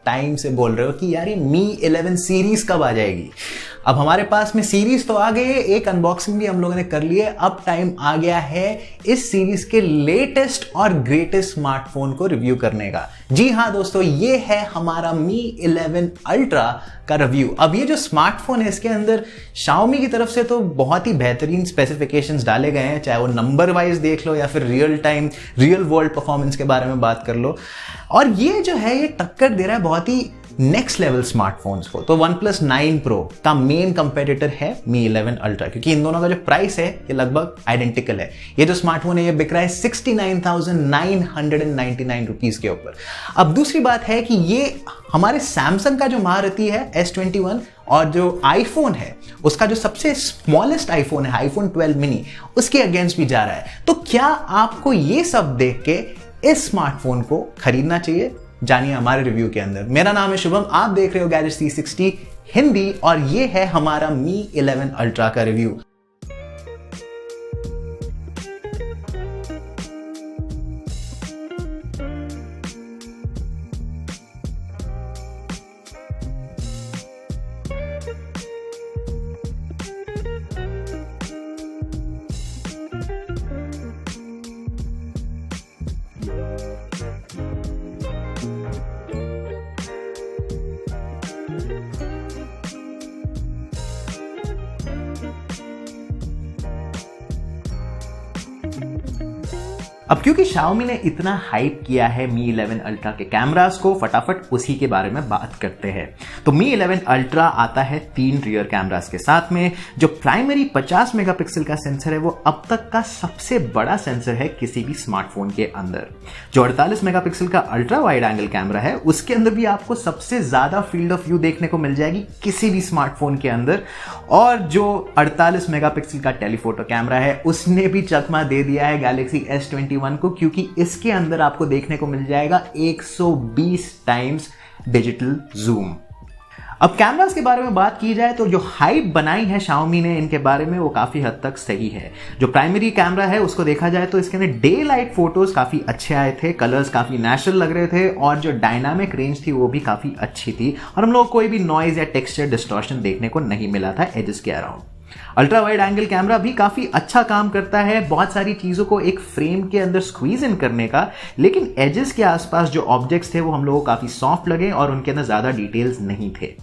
Time से बोल रहे हो कि यार ये मी 11 सीरीज कब आ जाएगी। अब हमारे पास में सीरीज तो आ गई है, एक अनबॉक्सिंग भी हम लोगों ने कर ली है। अब टाइम आ गया है इस सीरीज के लेटेस्ट और ग्रेटेस्ट स्मार्टफोन को रिव्यू करने का। जी हाँ दोस्तों, ये है हमारा मी 11 अल्ट्रा का रिव्यू। अब ये जो स्मार्टफोन है इसके अंदर Xiaomi की तरफ से तो बहुत ही बेहतरीन स्पेसिफिकेशंस डाले गए हैं, चाहे वो नंबर वाइज देख लो या फिर real time real world performance के बारे में बात कर लो। और ये जो है ये टक्कर दे रहा है बहुत ही नेक्स्ट लेवल स्मार्टफोन्स को। तो OnePlus 9 Pro का मेन कंपेटिटर है मी 11 अल्ट्रा, क्योंकि इन दोनों का जो प्राइस है ये लगभग आइडेंटिकल है। ये जो स्मार्टफोन है ये बिक रहा है 69,999 रुपीज के ऊपर। अब दूसरी बात है कि ये हमारे सैमसंग का जो महारथी है S21 और जो आईफोन है उसका जो सबसे स्मॉलेस्ट आईफोन है आईफोन 12 मिनी, उसके अगेंस्ट भी जा रहा है। तो क्या आपको ये सब देख के इस स्मार्टफोन को खरीदना चाहिए? जानिए हमारे रिव्यू के अंदर। मेरा नाम है शुभम, आप देख रहे हो गैजेट्स 360 हिंदी और ये है हमारा मी 11 अल्ट्रा का रिव्यू। अब क्योंकि Xiaomi ने इतना हाइप किया है मी 11 अल्ट्रा के कैमरास को, फटाफट उसी के बारे में बात करते हैं। तो मी 11 अल्ट्रा आता है 3 रियर कैमरास के साथ में। जो प्राइमरी 50 मेगापिक्सल का सेंसर है वो अब तक का सबसे बड़ा सेंसर है किसी भी स्मार्टफोन के अंदर। जो 48 मेगापिक्सल का अल्ट्रा वाइड एंगल कैमरा है उसके अंदर भी आपको सबसे ज्यादा फील्ड ऑफ व्यू देखने को मिल जाएगी किसी भी स्मार्टफोन के अंदर। और जो 48 मेगापिक्सल का टेलीफोटो कैमरा है उसने भी चकमा दे दिया है गैलेक्सी S21 को, क्योंकि इसके अंदर आपको देखने को मिल जाएगा 120 टाइम्स डिजिटल जूम। अब कैमरास के बारे में बात की जाए तो जो हाइप बनाई है Xiaomi ने इनके बारे में वो काफी हद तक सही है। जो प्राइमरी कैमरा है उसको देखा जाए तो इसके अंदर डे लाइट फोटोज काफी अच्छे आए थे, कलर्स काफी नेचुरल लग रहे थे और जो डायनामिक रेंज थी वो भी काफी अच्छी थी और हम लोग कोई भी नॉइज या टेक्सचर डिस्टॉर्शन देखने को नहीं मिला था एजेस के around. Ultra wide angle camera भी काफी अच्छा काम करता है बहुत सारी चीजों को एक फ्रेम के अंदर स्क्वीज इन करने का, लेकिन एजेस के आसपास जो ऑब्जेक्ट्स थे वो हम लोगों को काफी सॉफ्ट लगे और उनके अंदर ज्यादा डिटेल्स नहीं थे।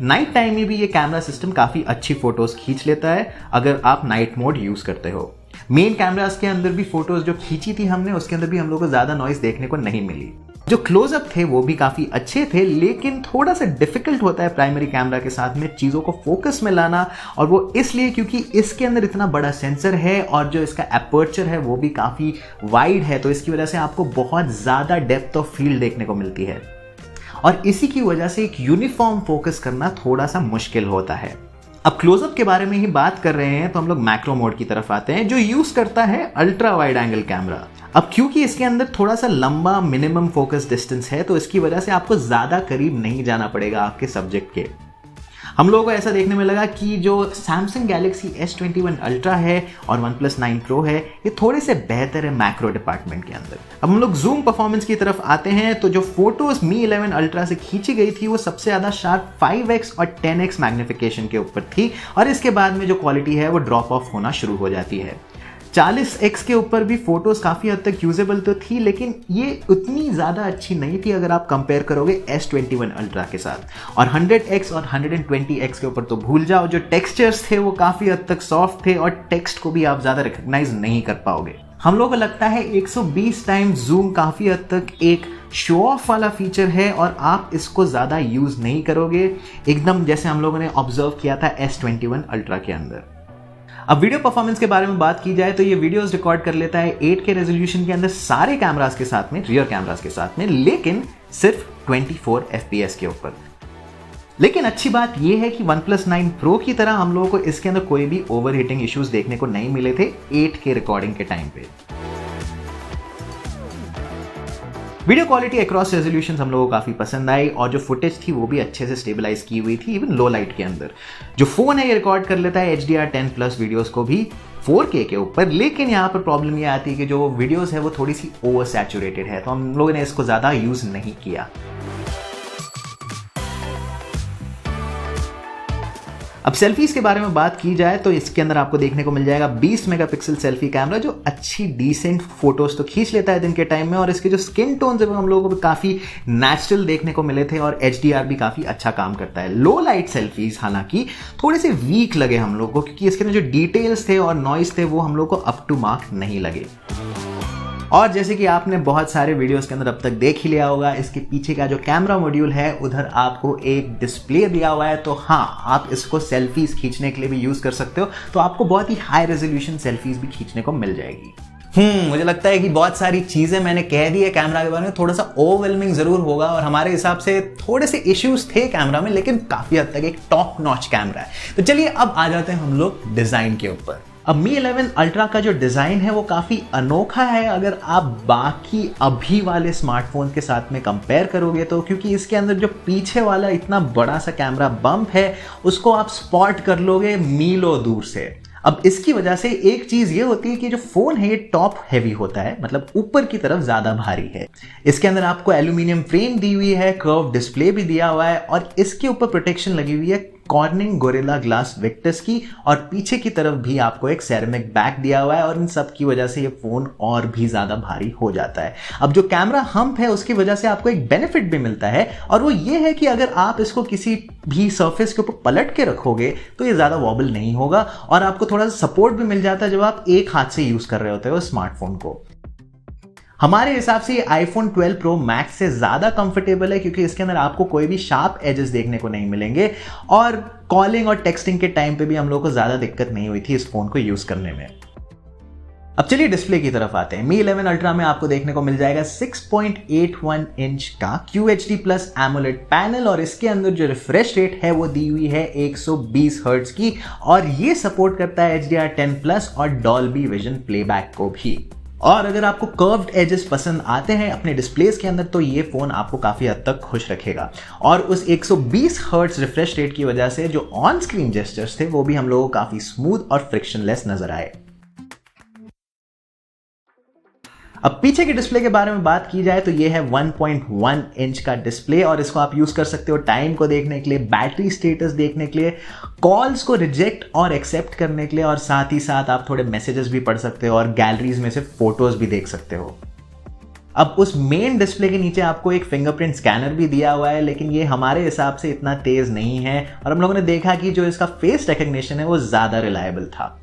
नाइट टाइम में भी ये कैमरा सिस्टम काफी अच्छी फोटोज खींच लेता है अगर आप नाइट मोड यूज करते हो। मेन कैमरास के अंदर भी फोटोज जो खींची थी हमने उसके अंदर भी हम लोगों को ज्यादा नॉइज देखने को नहीं मिली। जो क्लोजअप थे वो भी काफी अच्छे थे, लेकिन थोड़ा सा डिफिकल्ट होता है प्राइमरी कैमरा के साथ में चीजों को फोकस में लाना, और वो इसलिए क्योंकि इसके अंदर इतना बड़ा सेंसर है और जो इसका एपर्चर है वो भी काफी वाइड है, तो इसकी वजह से आपको बहुत ज्यादा डेप्थ ऑफ फील्ड देखने को मिलती है और इसी की वजह से एक यूनिफॉर्म फोकस करना थोड़ा सा मुश्किल होता है। अब क्लोजअप के बारे में ही बात कर रहे हैं तो हम लोग मैक्रो मोड की तरफ आते हैं जो यूज करता है अल्ट्रा वाइड एंगल कैमरा। अब क्योंकि इसके अंदर थोड़ा सा लंबा मिनिमम फोकस डिस्टेंस है तो इसकी वजह से आपको ज्यादा करीब नहीं जाना पड़ेगा आपके सब्जेक्ट के। हम लोगों को ऐसा देखने में लगा कि जो Samsung Galaxy S21 Ultra है और OnePlus 9 Pro है ये थोड़े से बेहतर है मैक्रो डिपार्टमेंट के अंदर। अब हम लोग जूम परफॉर्मेंस की तरफ आते हैं तो जो फोटोज मी 11 Ultra से खींची गई थी वो सबसे ज्यादा शार्प 5x और 10x मैग्निफिकेशन के ऊपर थी और इसके बाद में जो क्वालिटी है वो ड्रॉप ऑफ होना शुरू हो जाती है। 40x के ऊपर भी फोटोज काफी हद तक यूजेबल तो थी, लेकिन ये उतनी ज्यादा अच्छी नहीं थी अगर आप कंपेयर करोगे S21 Ultra के साथ। और 100x और 120x के ऊपर तो भूल जाओ, जो टेक्सचर्स थे वो काफी हद तक सॉफ्ट थे और टेक्स्ट को भी आप ज्यादा रिकॉग्नाइज नहीं कर पाओगे। हम लोगों को लगता है 120 टाइम्स जूम काफी हद तक एक शो ऑफ वाला फीचर है और आप इसको ज्यादा यूज नहीं करोगे, एकदम जैसे हम लोगों ने ऑब्जर्व किया था S21 Ultra के अंदर। अब वीडियो परफॉर्मेंस के बारे में बात की जाए तो ये वीडियोस रिकॉर्ड कर लेता है 8K रेजोल्यूशन के अंदर सारे कैमरास के साथ में, रियर कैमरास के साथ में, लेकिन सिर्फ 24 FPS के ऊपर। लेकिन अच्छी बात यह है कि OnePlus 9 Pro की तरह हम लोगों को इसके अंदर कोई भी ओवरहीटिंग इश्यूज देखने को नहीं मिले थे 8K रिकॉर्डिंग के टाइम पे। वीडियो क्वालिटी अक्रॉस रेजोल्यूशन हम लोगों को काफी पसंद आई और जो फुटेज थी वो भी अच्छे से स्टेबलाइज की हुई थी इवन लो लाइट के अंदर। जो फोन है ये रिकॉर्ड कर लेता है HDR10+ वीडियोस को भी 4K के ऊपर, लेकिन यहाँ पर प्रॉब्लम ये आती है कि जो वीडियोस है वो थोड़ी सी ओवर सैचुरेटेड है, तो हम लोगों ने इसको ज़्यादा यूज़ नहीं किया। अब सेल्फीज के बारे में बात की जाए तो इसके अंदर आपको देखने को मिल जाएगा 20 मेगापिक्सल सेल्फी कैमरा, जो अच्छी डिसेंट फोटोज तो खींच लेता है दिन के टाइम में, और इसके जो स्किन टोन्स है वो हम लोगों को काफ़ी नेचुरल देखने को मिले थे, और HDR भी काफ़ी अच्छा काम करता है। लो लाइट सेल्फीज हालांकि थोड़े से वीक लगे हम लोग को, क्योंकि इसके अंदर जो डिटेल्स थे और नॉइस थे वो हम लोग को अप टू मार्क नहीं लगे। और जैसे कि आपने बहुत सारे वीडियोस के अंदर अब तक देख ही लिया होगा, इसके पीछे का जो कैमरा मॉड्यूल है उधर आपको एक डिस्प्ले दिया हुआ है, तो हाँ, आप इसको सेल्फीज खींचने के लिए भी यूज कर सकते हो, तो आपको बहुत ही हाई रेजोल्यूशन सेल्फीज भी खींचने को मिल जाएगी। मुझे लगता है कि बहुत सारी चीजें मैंने कह दी है कैमरा के बारे में, थोड़ा सा ओवरवेलमिंग जरूर होगा, और हमारे हिसाब से थोड़े से इश्यूज थे कैमरा में, लेकिन काफी हद तक एक टॉप नॉच कैमरा है। तो चलिए अब आ जाते हैं हम लोग डिजाइन के ऊपर। अब Mi 11 Ultra का जो डिज़ाइन है वो काफ़ी अनोखा है अगर आप बाकी अभी वाले स्मार्टफोन के साथ में कंपेयर करोगे तो, क्योंकि इसके अंदर जो पीछे वाला इतना बड़ा सा कैमरा बम्प है उसको आप स्पॉट कर लोगे मीलों दूर से। अब इसकी वजह से एक चीज ये होती है कि जो फोन है ये टॉप हैवी होता है, मतलब ऊपर की तरफ ज्यादा भारी है। इसके अंदर आपको एल्यूमिनियम फ्रेम दी हुई है, कर्व डिस्प्ले भी दिया हुआ है, और इसके ऊपर प्रोटेक्शन लगी हुई है कॉर्निंग गोरिल्ला ग्लास विक्टर्स की, और पीछे की तरफ भी आपको एक सेरेमिक बैक दिया हुआ है, और इन सब की वजह से ये फोन और भी ज्यादा भारी हो जाता है। अब जो कैमरा हम्प है उसकी वजह से आपको एक बेनिफिट भी मिलता है, और वो ये है कि अगर आप इसको किसी भी सरफेस के ऊपर पलट के रखोगे तो ये ज्यादा वॉबल नहीं होगा, और आपको थोड़ा सा सपोर्ट भी मिल जाता है जब आप एक हाथ से यूज कर रहे होते हो स्मार्टफोन को। हमारे हिसाब से ये iPhone 12 Pro Max से ज़्यादा कंफर्टेबल है, क्योंकि इसके अंदर आपको कोई भी शार्प एजेस देखने को नहीं मिलेंगे, और कॉलिंग और टेक्सटिंग के टाइम पे भी हम लोगों को ज़्यादा दिक्कत नहीं हुई थी इस फोन को यूज़ करने में। अब चलिए डिस्प्ले की तरफ आते हैं। Mi 11 Ultra में आपको देखने को मिल जाएगा 6.81 इंच का QHD प्लस AMOLED पैनल, और इसके अंदर जो रिफ्रेश रेट है वो दी हुई है 120 हर्ट्ज की, और ये सपोर्ट करता है HDR10 प्लस और डॉल्बी विजन प्लेबैक को भी। और अगर आपको कर्व्ड एजेस पसंद आते हैं अपने डिस्प्लेस के अंदर तो ये फोन आपको काफी हद तक खुश रखेगा, और उस 120 हर्ट्ज रिफ्रेश रेट की वजह से जो ऑन स्क्रीन जेस्चर्स थे वो भी हम लोगों को काफी स्मूथ और फ्रिक्शनलेस नजर आए। अब पीछे के डिस्प्ले के बारे में बात की जाए तो ये है 1.1 इंच का डिस्प्ले, और इसको आप यूज कर सकते हो टाइम को देखने के लिए, बैटरी स्टेटस देखने के लिए, कॉल्स को रिजेक्ट और एक्सेप्ट करने के लिए, और साथ ही साथ आप थोड़े मैसेजेस भी पढ़ सकते हो और गैलरीज में से फोटोज भी देख सकते हो। अब उस मेन डिस्प्ले के नीचे आपको एक फिंगरप्रिंट स्कैनर भी दिया हुआ है, लेकिन ये हमारे हिसाब से इतना तेज नहीं है, और हम लोगों ने देखा कि जो इसका फेस रिकग्निशन है वो ज्यादा रिलायबल था।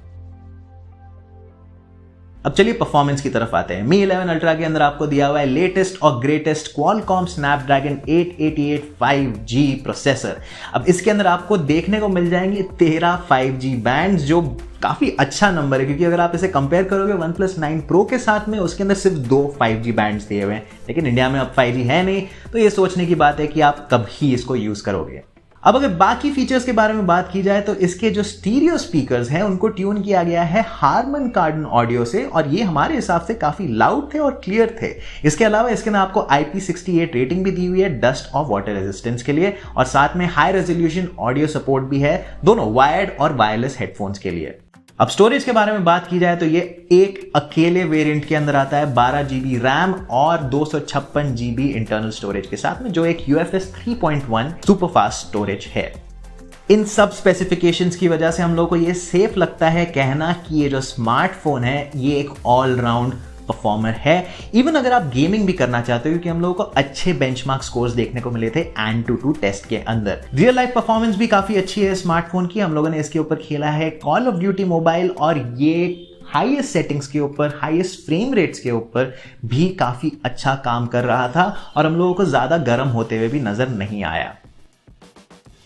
अब चलिए परफॉर्मेंस की तरफ आते हैं। Mi 11 Ultra के अंदर आपको दिया हुआ है लेटेस्ट और greatest Qualcomm Snapdragon 888 5G processor. अब इसके अंदर आपको देखने को मिल जाएंगे 13 5G बैंड्स, जो काफी अच्छा नंबर है, क्योंकि अगर आप इसे कंपेयर करोगे OnePlus 9 Pro के साथ में, उसके अंदर सिर्फ 2 5G बैंड्स दिए हुए हैं, लेकिन इंडिया में अब 5G है नहीं, तो ये सोचने की बात है कि आप कब ही इसको यूज करोगे। अब अगर बाकी फीचर्स के बारे में बात की जाए तो इसके जो स्टीरियो स्पीकर्स हैं उनको ट्यून किया गया है हारमन कार्डन ऑडियो से, और ये हमारे हिसाब से काफी लाउड थे और क्लियर थे। इसके अलावा इसके अंदर आपको IP68 रेटिंग भी दी हुई है डस्ट और वाटर रेजिस्टेंस के लिए, और साथ में हाई रेजोल्यूशन ऑडियो सपोर्ट भी है दोनों वायर्ड और वायरलेस हेडफोन्स के लिए। अब स्टोरेज के बारे में बात की जाए तो ये एक अकेले वेरिएंट के अंदर आता है 12 GB रैम और 256 GB इंटरनल स्टोरेज के साथ में, जो एक UFS 3.1 सुपर फास्ट स्टोरेज है। इन सब स्पेसिफिकेशंस की वजह से हम लोग को ये सेफ लगता है कहना कि ये जो स्मार्टफोन है ये एक ऑलराउंड परफॉर्मर है। इवन अगर आप गेमिंग भी करना चाहते हो, क्योंकि हम लोगों को अच्छे बेंचमार्क स्कोर्स देखने को मिले थे AnTuTu टेस्ट के अंदर। रियल लाइफ परफॉर्मेंस भी काफी अच्छी है स्मार्टफोन की। हम लोगों ने इसके ऊपर खेला है कॉल ऑफ ड्यूटी मोबाइल, और ये हाईएस्ट सेटिंग्स के ऊपर, हाईएस्ट फ्रेम रेट्स के ऊपर भी काफी अच्छा काम कर रहा था, और हम लोगों को ज्यादा गर्म होते हुए भी नजर नहीं आया।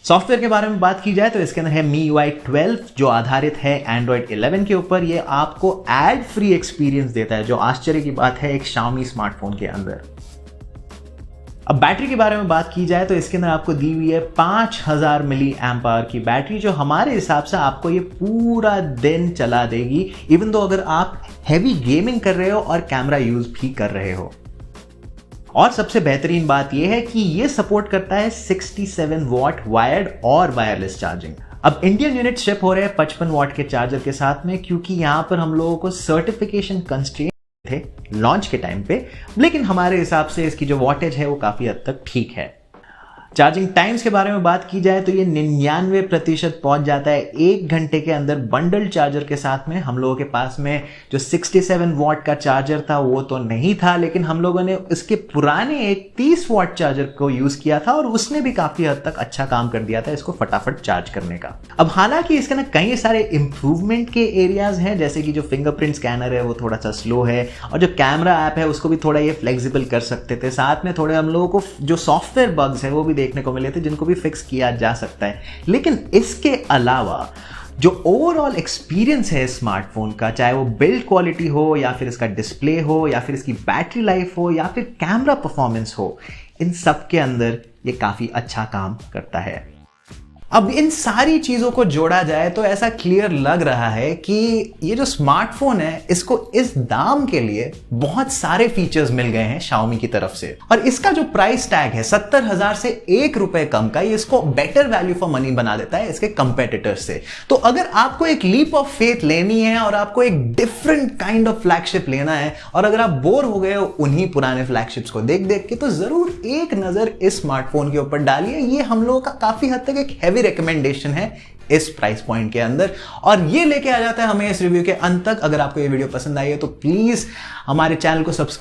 सॉफ्टवेयर के बारे में बात की जाए तो इसके अंदर है MIUI 12, जो आधारित है Android 11 के ऊपर। ये आपको एड फ्री एक्सपीरियंस देता है, जो आश्चर्य की बात है एक Xiaomi स्मार्टफोन के अंदर। अब बैटरी के बारे में बात की जाए तो इसके अंदर आपको दी हुई है 5000 मिली एम्प आवर की बैटरी, जो हमारे हिसाब से आपको ये पूरा दिन चला देगी, इवन दो अगर आप हैवी गेमिंग कर रहे हो और कैमरा यूज भी कर रहे हो। और सबसे बेहतरीन बात यह है कि यह सपोर्ट करता है 67 वॉट वायर्ड और वायरलेस चार्जिंग। अब इंडियन यूनिट शिप हो रहे हैं 55 वॉट के चार्जर के साथ में, क्योंकि यहां पर हम लोगों को सर्टिफिकेशन कंस्ट्रेंट थे लॉन्च के टाइम पे, लेकिन हमारे हिसाब से इसकी जो वॉटेज है वो काफी हद तक ठीक है। चार्जिंग टाइम्स के बारे में बात की जाए तो ये 99% पहुंच जाता है 1 घंटे के अंदर बंडल चार्जर के साथ में। हम लोगों के पास में जो 67 वॉट का चार्जर था वो तो नहीं था, लेकिन हम लोगों ने इसके पुराने एक 30 वॉट चार्जर को यूज किया था और उसने भी काफी हद तक अच्छा काम कर दिया था इसको फटाफट चार्ज करने का। अब हालांकि इसके ना कई सारे इंप्रूवमेंट के एरियाज हैं, जैसे कि जो फिंगरप्रिंट स्कैनर है वो थोड़ा सा स्लो है, और जो कैमरा ऐप है उसको भी थोड़ा ये फ्लेक्सिबल कर सकते थे। साथ में थोड़े हम लोगों को जो सॉफ्टवेयर बग्स है वो भी देखने को मिले थे, जिनको भी फिक्स किया जा सकता है। लेकिन इसके अलावा जो ओवरऑल एक्सपीरियंस है स्मार्टफोन का, चाहे वो बिल्ड क्वालिटी हो या फिर इसका डिस्प्ले हो या फिर इसकी बैटरी लाइफ हो या फिर कैमरा परफॉर्मेंस हो, इन सब के अंदर ये काफी अच्छा काम करता है। अब इन सारी चीजों को जोड़ा जाए तो ऐसा क्लियर लग रहा है कि ये जो स्मार्टफोन है इसको इस दाम के लिए बहुत सारे फीचर्स मिल गए हैं Xiaomi की तरफ से, और इसका जो प्राइस टैग है 70,000 से ₹1 कम का, ये इसको बेटर वैल्यू फॉर मनी बना देता है इसके कंपेटिटर्स से। तो अगर आपको एक लीप ऑफ फेथ लेनी है और आपको एक डिफरेंट काइंड ऑफ फ्लैगशिप लेना है, और अगर आप बोर हो गए हो उन्हीं पुराने फ्लैगशिप्स को देख देख के, तो जरूर एक नजर इस स्मार्टफोन के ऊपर डालिए। ये हम लोगों का काफी हद तक एक हैवी रिकमेंडेशन है इस प्राइस पॉइंट के अंदर, और ये लेके आ जाता है हमें इस रिव्यू के अंत तक। अगर आपको ये वीडियो पसंद आई है तो प्लीज हमारे चैनल को सब्सक्राइब